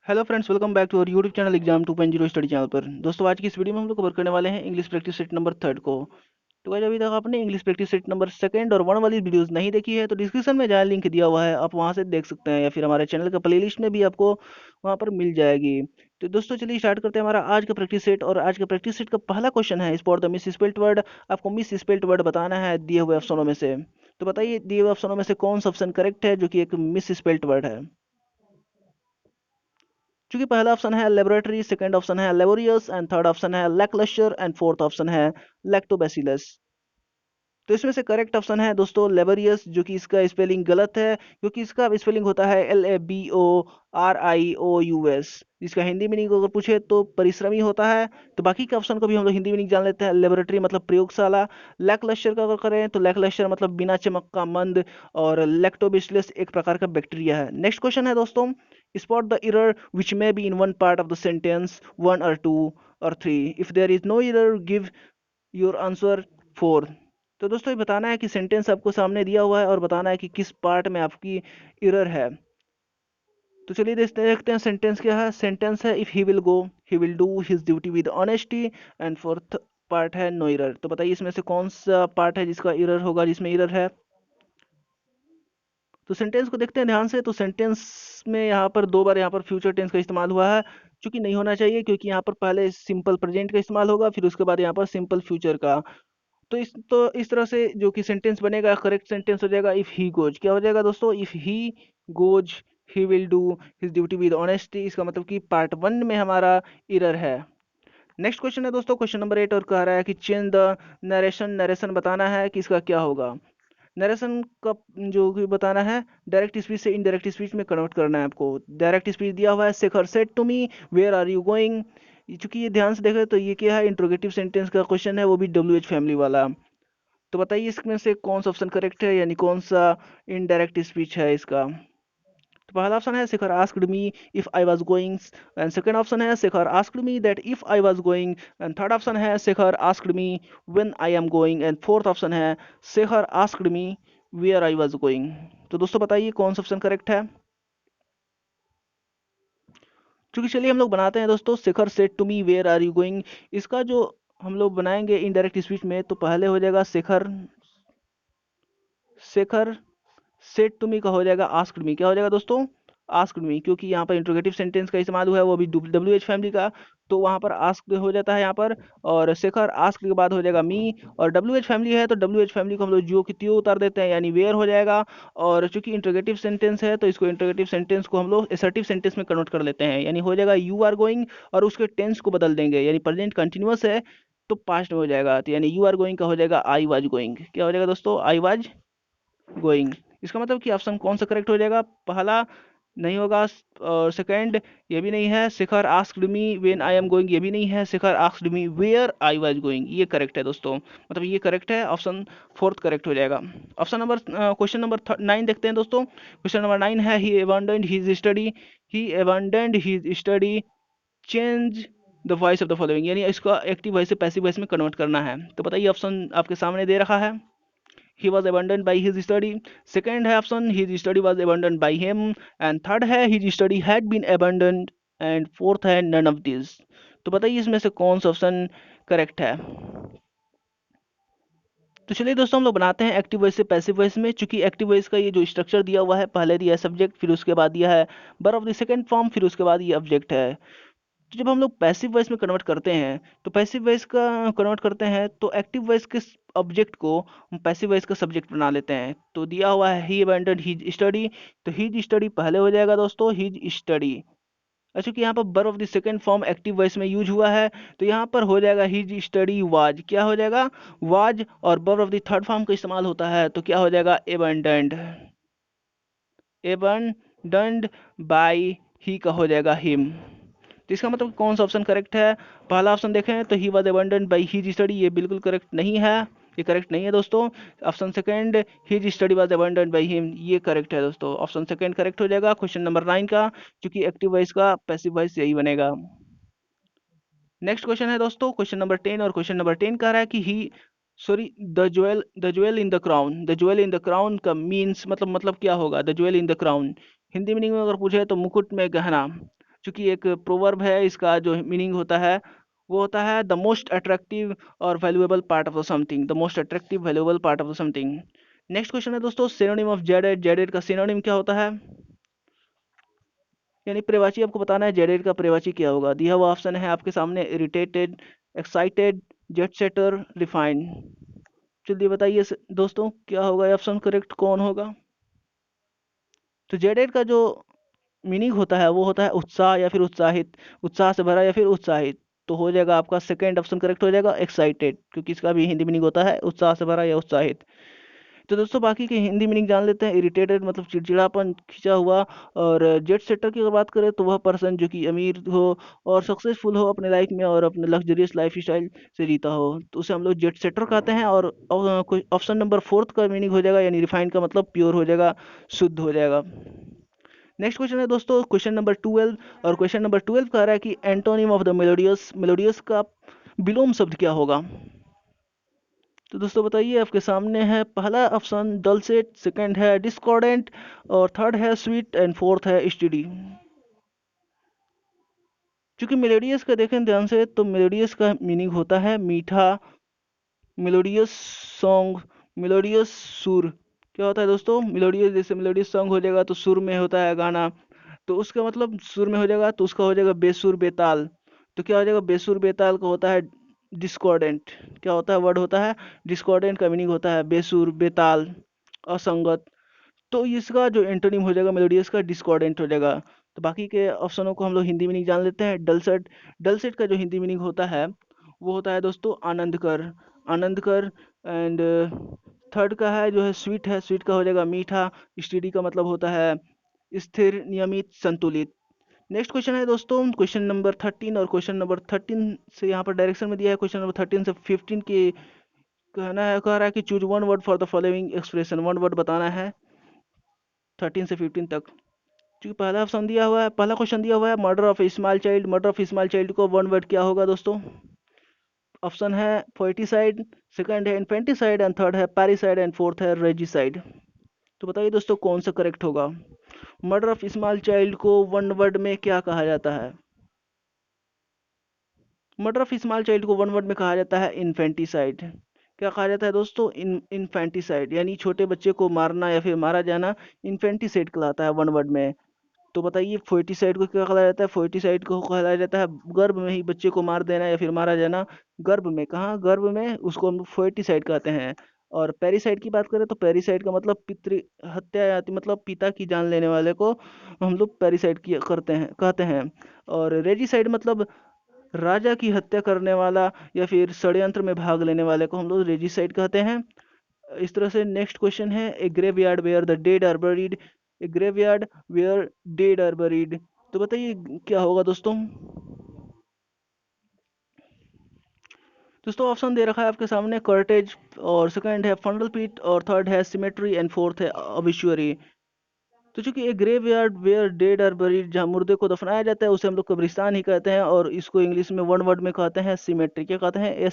Hello friends, welcome back to our YouTube channel exam 2.0 study channel पर। दोस्तों, आज की इस वीडियो में हम लोग कवर करने वाले हैं इंग्लिश प्रैक्टिस सेट नंबर 3 को। तो गाइस, अभी तक आपने इंग्लिश प्रैक्टिस सेट नंबर 2 और 1 वाली वीडियोस नहीं देखी है तो डिस्क्रिप्शन में जहाँ लिंक दिया हुआ है आप वहाँ से देख सकते हैं, या फिर हमारे चैनल का प्लेलिस्ट में भी आपको वहाँ पर मिल जाएगी। तो दोस्तों, चलिए स्टार्ट करते हैं हमारा आज का प्रैक्टिस सेट। और आज का प्रैक्टिस सेट का पहला क्वेश्चन है spot the miss spelt word. आपको मिस स्पेल्ट वर्ड बताना है दिए हुए ऑप्शनों में से। तो बताइए, दिए हुए ऑप्शनों में से कौन सा ऑप्शन करेक्ट है जो कि एक मिस स्पेल्ट वर्ड है। चूंकि पहला ऑप्शन है लेबोरेटरी, सेकंड ऑप्शन है लेबोरियस एंड थर्ड ऑप्शन है लैकलस्टर एंड फोर्थ ऑप्शन है लैक्टोबैसिलस। तो इसमें से करेक्ट ऑप्शन है दोस्तों लेबोरियस, जो कि इसका स्पेलिंग गलत है क्योंकि इसका स्पेलिंग होता है LABORIOUS। इसका हिंदी मीनिंग अगर पूछे तो परिश्रमी होता है। तो बाकी के ऑप्शन को भी हम लोग हिंदी मीनिंग जान लेते हैं। लेबोरेटरी मतलब प्रयोगशाला, लैकलस्टर का अगर करें तो लैकलस्टर मतलब बिना चमक का मंद, और लैक्टोबैसिलस एक प्रकार का बैक्टीरिया है। नेक्स्ट क्वेश्चन है दोस्तों, spot the error which may be in one part of the sentence, one or two or three. If there is no error, give your answer four. तो दोस्तों, ये बताना है कि सेंटेंस आपको सामने दिया हुआ है और बताना है कि किस पार्ट में आपकी एरर है। तो चलिए देखते हैं सेंटेंस क्या है। सेंटेंस है if he will go, he will do his duty with honesty, and fourth part है नो एरर। तो बताइए इसमें से कौन सा पार्ट है जिसका एरर होगा, जिसमें एरर है। तो सेंटेंस को देखते हैं ध्यान से। तो सेंटेंस में यहाँ पर दो बार यहाँ पर फ्यूचर टेंस का इस्तेमाल हुआ है, क्योंकि नहीं होना चाहिए, क्योंकि यहाँ पर पहले सिंपल प्रेजेंट का इस्तेमाल होगा, फिर उसके बाद यहाँ पर सिंपल फ्यूचर का। तो इस तरह से जो कि सेंटेंस बनेगा, करेक्ट सेंटेंस हो जाएगा इफ ही गोज। क्या हो जाएगा दोस्तों? If he goes he will do his duty with honesty. इसका मतलब कि पार्ट 1 में हमारा एरर है। नेक्स्ट क्वेश्चन है दोस्तों, क्वेश्चन नंबर 8, और कह रहा है कि चेंज द नरेशन। नरेशन बताना है कि इसका क्या होगा। नरेशन का जो कि बताना है, डायरेक्ट स्पीच से इनडायरेक्ट स्पीच में कन्वर्ट करना है आपको। डायरेक्ट स्पीच दिया हुआ है, Shekhar said to me where are you going. चूंकि ये ध्यान से देखें तो ये क्या है, इंट्रोगेटिव सेंटेंस का क्वेश्चन है, वो भी WH फैमिली वाला। तो बताइए इसमें से कौन सा ऑप्शन करेक्ट है, यानी कौन सा इनडायरेक्ट स्पीच है इसका। तो पहला ऑप्शन है Shekhar asked me if I was going, and second option है Shekhar asked me that if I was going, and third option है Shekhar asked me when I am going, and fourth option है Shekhar asked me where I was going. तो दोस्तों बताइए कौन सा option correct है। क्योंकि चलिए हम लोग बनाते हैं दोस्तों, Shekhar said to me where are you going. इसका जो हम लोग बनाएंगे इनडायरेक्ट स्पीच में, तो पहले हो जाएगा Shekhar Shekhar said to me का हो जाएगा आस्क्ड मी। क्या हो जाएगा दोस्तों? आस्क्ड मी, क्योंकि यहाँ पर इंट्रोगेटिव सेंटेंस का इस्तेमाल हुआ है, वो भी WH फैमिली का। तो वहाँ पर आस्क्ड हो जाता है यहाँ पर, और शेखर आस्क्ड के बाद हो जाएगा मी। और WH फैमिली है तो WH फैमिली को हम लोग जो की त्यों उतार देते हैं, यानी वेयर हो जाएगा। और चूंकि इंट्रोगेटिव सेंटेंस है तो इसको इंट्रोगेटिव सेंटेंस को हम लोग एसर्टिव सेंटेंस में कन्वर्ट कर लेते हैं, यानी हो जाएगा यू आर गोइंग, और उसके टेंस को बदल देंगे, यानी प्रेजेंट कंटिन्यूअस है तो पास्ट में हो जाएगा। तो यानी यू आर गोइंग का हो जाएगा आई वाज गोइंग। क्या हो जाएगा दोस्तों? आई वाज गोइंग। इसका मतलब कि ऑप्शन कौन सा करेक्ट हो जाएगा? पहला नहीं होगा, और सेकंड ये भी नहीं है। Shekhar asked me when I am going, ये भी नहीं है। Shekhar asked me where I was going, ये करेक्ट है दोस्तों। मतलब ये करेक्ट है, ऑप्शन फोर्थ करेक्ट हो जाएगा। ऑप्शन नंबर क्वेश्चन नंबर 9 देखते हैं दोस्तों। क्वेश्चन नंबर 9 है he abandoned his study. He abandoned his study, change the voice of the following, यानी इसका एक्टिव वॉइस से पैसिव वॉइस में कन्वर्ट करना है। तो बताइए, ऑप्शन आपके सामने दे रखा है। He was abandoned by his study. Second है option, his study was abandoned by him. And third है his study had been abandoned. And fourth है none of these. तो बताइए इसमें से कौन सा ऑप्शन करेक्ट है। तो चलिए दोस्तों, हम लोग बनाते हैं एक्टिव वॉइस से पैसिव वॉइस में। चूंकि एक्टिव वॉइस का ये जो स्ट्रक्चर दिया हुआ है, पहले दिया है सब्जेक्ट, फिर उसके बाद दिया है verb of the second form, फिर उसके बाद ये ऑब्जेक्ट है। तो जब हम लोग पैसिव वॉइस में कन्वर्ट करते हैं, तो पैसिव वॉइस का कन्वर्ट करते हैं तो एक्टिव वॉइस के ऑब्जेक्ट को हम पैसिव वॉइस का सब्जेक्ट बना लेते हैं। तो दिया हुआ है ही अबैंडन्ड हिज स्टडी, तो हिज स्टडी पहले हो जाएगा दोस्तों हिज स्टडी। अच्छा, कि यहाँ पर verb of the second form active voice में यूज हुआ है, तो यहाँ पर हो जाएगा हिज स्टडी वाज। क्या हो जाएगा? वाज। और verb of the third form का इस्तेमाल होता है, तो क्या हो जाएगा? एबंडन्ड। एबंडन्ड बाय ही का हो जाएगा हिम। तो इसका मतलब कौन सा ऑप्शन करेक्ट है? पहला ऑप्शन देखें तो he was abandoned by his study, ये बिल्कुल करेक्ट नहीं है, ये करेक्ट नहीं है दोस्तों। Option second his study was abandoned by him, ये करेक्ट है दोस्तों। ऑप्शन सेकंड करेक्ट हो जाएगा क्वेश्चन नंबर 9 का, क्योंकि एक्टिव वॉइस का पैसिव वॉइस यही बनेगा। नेक्स्ट क्वेश्चन है दोस्तों, क्वेश्चन नंबर 10, और क्वेश्चन नंबर 10 कह रहा है कि ही sorry the jewel in the crown. The jewel in the crown का मीन्स मतलब क्या होगा? The jewel in the crown Hindi meaning में अगर पूछे तो मुकुट में गहना। चूंकि एक प्रोवर्ब है, इसका जो मीनिंग होता है वो होता है द मोस्ट अट्रैक्टिव और valuable part of the something, the most attractive valuable part of the something. Next question है दोस्तों, सिनोनिम ऑफ जेडेड, जेडेड का सिनोनिम क्या होता है, यानी पर्यायवाची आपको बताना है जेडेड का पर्यायवाची क्या होगा। दिया हुआ ऑप्शन है आपके सामने, irritated, excited, jet setter, refined. जल्दी बताइए दोस्तों क्या होगा ऑप्शन करेक्ट, कौन होगा। तो जेडेड का जो मीनिंग होता है वो होता है उत्साह या फिर उत्साहित, उत्साह से भरा या फिर उत्साहित। तो हो जाएगा आपका सेकंड ऑप्शन करेक्ट हो जाएगा, एक्साइटेड, क्योंकि इसका भी हिंदी मीनिंग होता है उत्साह से भरा या उत्साहित। तो दोस्तों बाकी के हिंदी मीनिंग जान लेते हैं। इरिटेटेड मतलब चिड़चिड़ापन, खिंचा हुआ। और जेट सेटर की अगर बात करें तो वह पर्सन जो कि अमीर हो और सक्सेसफुल हो अपने लाइफ में और अपने लग्जरियस लाइफ स्टाइल से जीता हो, तो उसे हम लोग जेट सेटर कहते हैं। और ऑप्शन नंबर फोर्थ का मीनिंग हो जाएगा यानी रिफाइंड का मतलब प्योर हो जाएगा, शुद्ध हो जाएगा। नेक्स्ट क्वेश्चन है दोस्तों क्वेश्चन नंबर 12, और क्वेश्चन नंबर 12 कह रहा है कि antonym of the melodious, melodious का विलोम शब्द क्या होगा। तो दोस्तों बताइए आपके सामने है, पहला ऑप्शन डलसेट, सेकंड है डिस्कॉर्डेंट, और थर्ड है स्वीट, एंड फोर्थ है स्टडी। क्योंकि मेलोडियस का देखें ध्यान से तो मेलोडियस का मीनिंग होता है मीठा, मेलोडियस सॉन्ग, मेलोडियस सुर। क्या होता है दोस्तों, मेलोडियस जैसे मेलोडियस सॉन्ग हो जाएगा तो सुर में होता है गाना, तो उसका मतलब सुर में हो जाएगा तो उसका हो जाएगा बेसुर बेताल। तो क्या हो जाएगा, बेसुर बेताल का होता है डिस्कॉर्डेंट। क्या होता है, वर्ड होता है डिस्कॉर्डेंट का मीनिंग होता है बेसुर बेताल, असंगत। तो इसका जो एंटोनिम हो जाएगा मेलोडियस का डिस्कॉर्डेंट हो जाएगा। तो बाकी के ऑप्शनों को हम लोग हिंदी मीनिंग जान लेते हैं। डलसेट, डलसेट का जो हिंदी मीनिंग होता है वो होता है दोस्तों आनंद कर, आनंद कर। एंड थर्ड का है जो है स्वीट, है स्वीट का हो जाएगा मीठा। स्टडी का मतलब होता है स्थिर, नियमित, संतुलित। नेक्स्ट क्वेश्चन है दोस्तों क्वेश्चन नंबर 13, और क्वेश्चन नंबर 13 से यहाँ पर डायरेक्शन में दिया है क्वेश्चन नंबर 13 से 15 के कहना है, कह रहा है कि choose one word for the following expression, one word बताना है 13 से 15 तक। क्योंकि पहला ऑप्शन दिया हुआ है, पहला क्वेश्चन दिया हुआ है murder of small child, murder of small child को वन वर्ड क्या होगा दोस्तों। ऑप्शन है फोर्टिसाइड, सेकंड है इन्फेंटिसाइड, एंड थर्ड है पैरिसाइड, एंड फोर्थ है रेजिसाइड। तो बताइए दोस्तों कौन सा करेक्ट होगा। मर्डर ऑफ स्मॉल चाइल्ड को वन वर्ड में क्या कहा जाता है। मर्डर ऑफ स्मॉल चाइल्ड को वन वर्ड में कहा जाता है इन्फेंटिसाइड। क्या कहा जाता है दोस्तों, इन्फेंटिसाइड, यानी छोटे बच्चे को मारना या फिर मारा जाना इन्फेंटिसाइड कहलाता है वन वर्ड में। तो बताइए फोर्टिसाइड को क्या कहा जाता है, फोर्टिसाइड को कहा जाता है गर्भ में ही बच्चे को मार देना या फिर मारा जाना, गर्भ में, कहाँ गर्भ में, उसको हम फोर्टिसाइड कहते हैं। और पेरिसाइड की बात करें तो पेरिसाइड का मतलब पितृ हत्या या मतलब पिता की जान लेने वाले को हम लोग पेरिसाइड की करते हैं कहते हैं। और रेजिसाइड मतलब राजा की हत्या करने वाला या फिर षड्यंत्र में भाग लेने वाले को हम लोग रेजिसाइड कहते हैं। इस तरह से नेक्स्ट क्वेश्चन है, a graveyard where the dead are buried, a graveyard where dead are buried. तो बताइए क्या होगा दोस्तों। दोस्तों ऑप्शन दे रखा है आपके सामने, कर्टेज, और सेकंड है फंडल पीट, और थर्ड है सिमेट्री, एंड फोर्थ है ऑबिचुअरी। तो चूंकि एक graveyard where dead are buried, जहाँ मुर्दे को दफनाया जाता है उसे हम लोग कब्रिस्तान ही कहते हैं, और इसको इंग्लिश में वन वर्ड में कहते हैं सीमेट्री। क्या कहते हैं,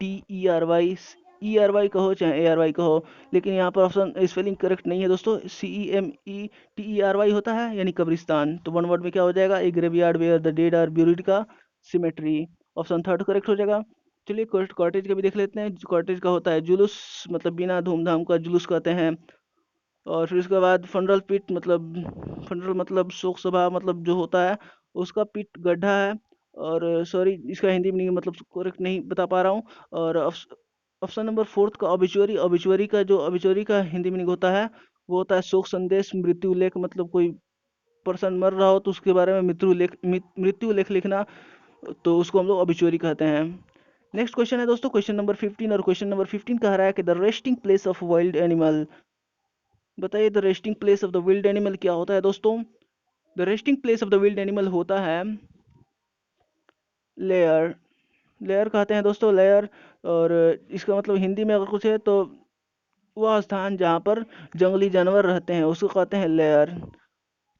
CEMETRY, ERY कहो चाहे ARY कहो, लेकिन यहाँ पर ऑप्शन स्पेलिंग करेक्ट नहीं है दोस्तों, CEMETERY होता है यानी कब्रिस्तान। तो वन वर्ड में क्या हो जाएगा, a graveyard where the dead are buried का सिमेट्री, ऑप्शन थर्ड करेक्ट हो जाएगा। चलिए कॉटेज का भी देख लेते हैं। कॉटेज का होता है जुलूस, मतलब बिना धूमधाम का जुलूस कहते हैं। और फिर उसके बाद फनरल पिट मतलब, फनरल मतलब शोक सभा, मतलब जो होता है उसका पिट गड्ढा है। और सॉरी इसका हिंदी मीनिंग मतलब करेक्ट नहीं बता पा रहा हूँ। और ऑप्शन नंबर फोर्थ का ऑबिचुअरी, ऑबिचुअरी का जो ऑबिचुअरी का हिंदी मीनिंग होता है वो होता है शोक संदेश, मृत्यु लेख, मतलब कोई पर्सन मर रहा हो तो उसके बारे में मृत्यु लेख लिखना, तो उसको हम लोग ऑबिचुअरी कहते हैं। नेक्स्ट क्वेश्चन है दोस्तों क्वेश्चन नंबर 15, और क्वेश्चन नंबर 15 कह रहा है कि the resting place of wild animal. बताइए the resting place of the wild animal क्या होता है दोस्तों। The resting place of the wild animal होता है लेयर, लेयर कहते हैं दोस्तों, लेयर। और इसका मतलब हिंदी में अगर कुछ है तो वह स्थान जहाँ पर जंगली जानवर रहते हैं उसको कहते हैं लेयर।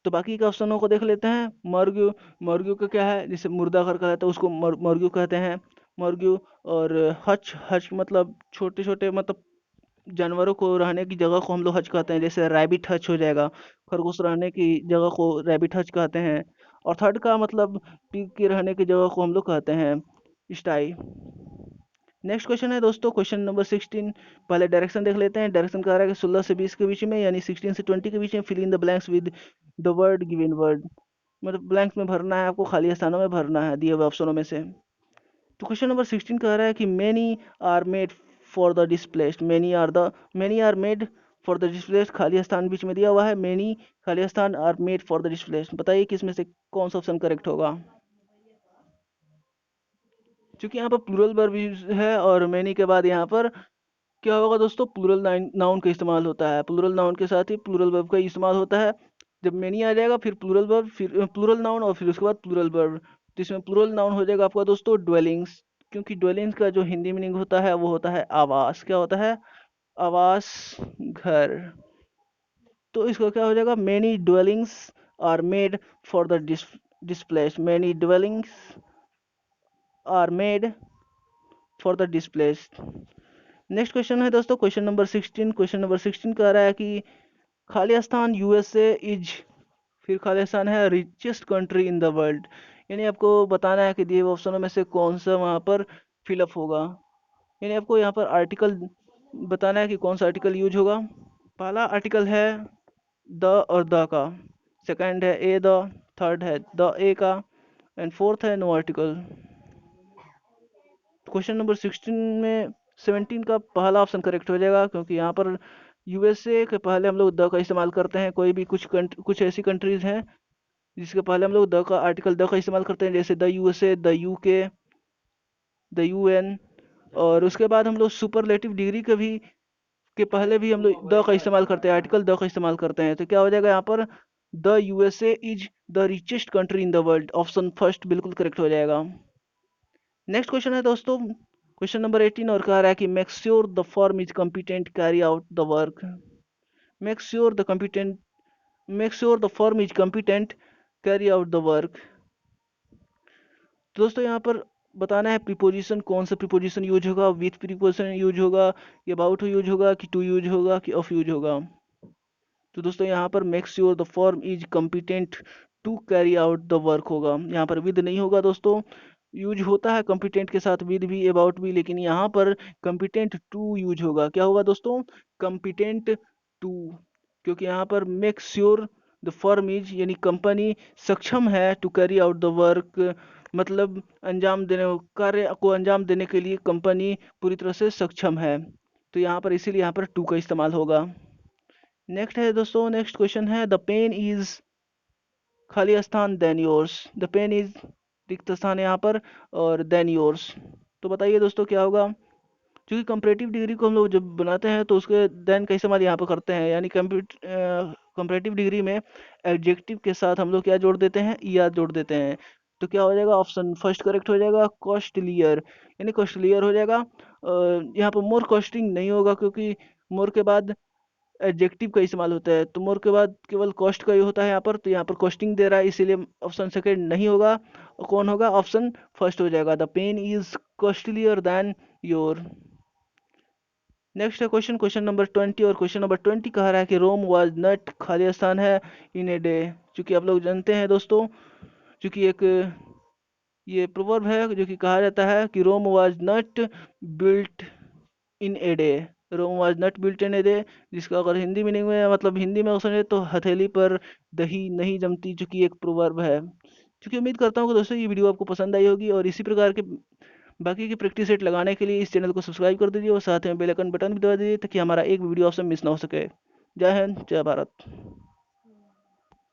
तो बाकी के ऑप्शनों को देख लेते हैं। मर्ग्यू, मर्ग्यू का क्या है, जिसे मुर्दा घर कहा जाता है उसको मर्ग्यू कहते हैं, मर्ग्यू। और हच, हच मतलब छोटे छोटे मतलब जानवरों को रहने की जगह को हम लोग हज कहते हैं, जैसे रैबिट हज हो जाएगा, खरगोश रहने की जगह को रैबिट हज कहते हैं। और थर्ड का मतलब पिग के रहने की जगह को हम लोग कहते हैं स्टाई। नेक्स्ट क्वेश्चन है दोस्तों क्वेश्चन नंबर 16। पहले डायरेक्शन देख लेते हैं। डायरेक्शन कह रहा है कि 16 से 20 के बीच में, यानी 16 से 20 के बीच में fill in the blanks with the word given word, मतलब ब्लैंक्स में भरना है आपको, खाली स्थानों में भरना है दिए हुए ऑप्शनों में से। तो क्वेश्चन नंबर 16 कह रहा है कि many are made for the displaced, many are made for the displaced, खाली स्थान बीच में दिया हुआ है, मैनी खाली स्थान are made for the displaced. बताइए किसमें से कौन सा ऑप्शन करेक्ट होगा। क्योंकि यहाँ पर प्लूरल वर्ब है और मैनी के बाद यहाँ पर क्या होगा दोस्तों, प्लूरल नाउन का इस्तेमाल होता है। प्लूरल नाउन के साथ ही प्लूरल वर्ब का इस्तेमाल होता है। जब मैनी आ जाएगा फिर प्लूरल वर्ब, फिर प्लूरल नाउन और फिर उसके बाद प्लूरल वर्ब। तो इसमें प्लूरल नाउन हो जाएगा आपका दोस्तों ड्वेलिंग्स, क्योंकि ड्वेलिंग्स का जो हिंदी मीनिंग होता है वो होता है आवास। क्या होता है, आवास, घर। तो इसका क्या हो जाएगा, many dwellings are made for the displace, many dwellings are made for the displace. Next question है दोस्तों क्वेश्चन नंबर 16। क्वेश्चन नंबर 16 कह रहा है कि खाली स्थान यूएसए इज, फिर खाली स्थान है richest country in the world, यानी आपको बताना है कि दिए हुए ऑप्शनों में से कौन सा वहाँ पर फिलअप होगा। यानी आपको यहाँ पर आर्टिकल बताना है कि कौन सा आर्टिकल यूज होगा। पहला आर्टिकल है द और द का, सेकंड है ए द, थर्ड है द ए का, एंड फोर्थ है नो आर्टिकल। क्वेश्चन नंबर 16 में 17 का पहला ऑप्शन करेक्ट हो जाएगा, क्योंकि यहाँ पर यूएसए के पहले हम लोग द का इस्तेमाल करते हैं। कोई भी कुछ ऐसी कंट्रीज हैं जिसके पहले हम लोग द का आर्टिकल द का इस्तेमाल करते हैं, जैसे the USA, the UK, the UN. और उसके बाद हम लोग सुपरलेटिव डिग्री के पहले भी हम लोग द का इस्तेमाल करते हैं, आर्टिकल द का इस्तेमाल करते हैं। तो क्या हो जाएगा यहाँ पर, the USA is the richest country in the world, option first बिल्कुल करेक्ट हो जाएगा। नेक्स्ट क्वेश्चन है दोस्तों क्वेश्चन नंबर 18 और कह रहा है कि make sure the firm is competent carry out the work, make sure the competent, make sure the firm is competent carry out the work. तो दोस्तों यहाँ पर बताना है प्रीपोजिशन, कौन सा प्रीपोजिशन यूज होगा, विथ प्रीपोजिशन यूज होगा, कि अबाउट यूज होगा, कि टू यूज होगा, कि ऑफ यूज होगा। तो दोस्तों यहाँ पर make sure the firm is competent to carry out the work होगा, यहाँ पर विद नहीं होगा दोस्तों। यूज होता है कॉम्पिटेंट के साथ विद भी, अबाउट भी, लेकिन यहाँ पर कॉम्पिटेंट टू यूज होगा। क्या होगा दोस्तों, कॉम्पिटेंट टू, क्योंकि यहाँ पर make sure the firm is यानी कंपनी सक्षम है to carry out the work, मतलब अंजाम देने, कार्य को अंजाम देने के लिए कंपनी पूरी तरह से सक्षम है। तो यहाँ पर इसीलिए यहाँ पर टू का इस्तेमाल होगा। नेक्स्ट है दोस्तों, नेक्स्ट क्वेश्चन है द पेन इज, खाली स्थान than yours, the pen is रिक्त स्थान यहाँ पर, और देन योर्स। तो बताइए दोस्तों क्या होगा। क्योंकि कंपैरेटिव डिग्री को हम लोग जब बनाते हैं तो उसके देन का इस्तेमाल यहाँ पर करते हैं, यानी कंपैरेटिव डिग्री में एडजेक्टिव के साथ हम लोग क्या जोड़ देते हैं, ईआर जोड़ देते हैं। तो क्या हो जाएगा, ऑप्शन फर्स्ट करेक्ट हो जाएगा, कॉस्टलियर, यानी कॉस्टलियर हो जाएगा। यहाँ पर मोर कॉस्टिंग नहीं होगा, क्योंकि मोर के बाद एडजेक्टिव का इस्तेमाल होता है, तो मोर के बाद केवल कॉस्ट का ही होता है यहाँ पर। तो यहाँ पर कॉस्टिंग दे रहा है, इसीलिए ऑप्शन सेकेंड नहीं होगा। और कौन होगा, ऑप्शन फर्स्ट हो जाएगा, the pen is costlier than your. Next है क्वेश्चन, क्वेश्चन नंबर 20 और क्वेश्चन नंबर 20 कह रहा है कि रोम वाज नट, खाली स्थान है इन ए डे। चूंकि आप लोग जानते हैं दोस्तों, चूंकि एक ये प्रोवर्ब है जो कि कहा जाता है कि Rome was not built in a day, Rome was not built in a day, जिसका अगर हिंदी मीनिंग में मतलब हिंदी में समझे तो हथेली पर दही नहीं जमती, जो कि एक प्रोवर्ब है। क्योंकि उम्मीद करता हूँ कि दोस्तों ये वीडियो आपको पसंद आई होगी, और इसी प्रकार के बाकी की प्रैक्टिस सेट लगाने के लिए इस चैनल को सब्सक्राइब कर दीजिए और साथ में बेल आइकन बटन भी दबा दीजिए, ताकि हमारा एक भी वीडियो आपसे मिस ना हो सके। जय हिंद, जय भारत।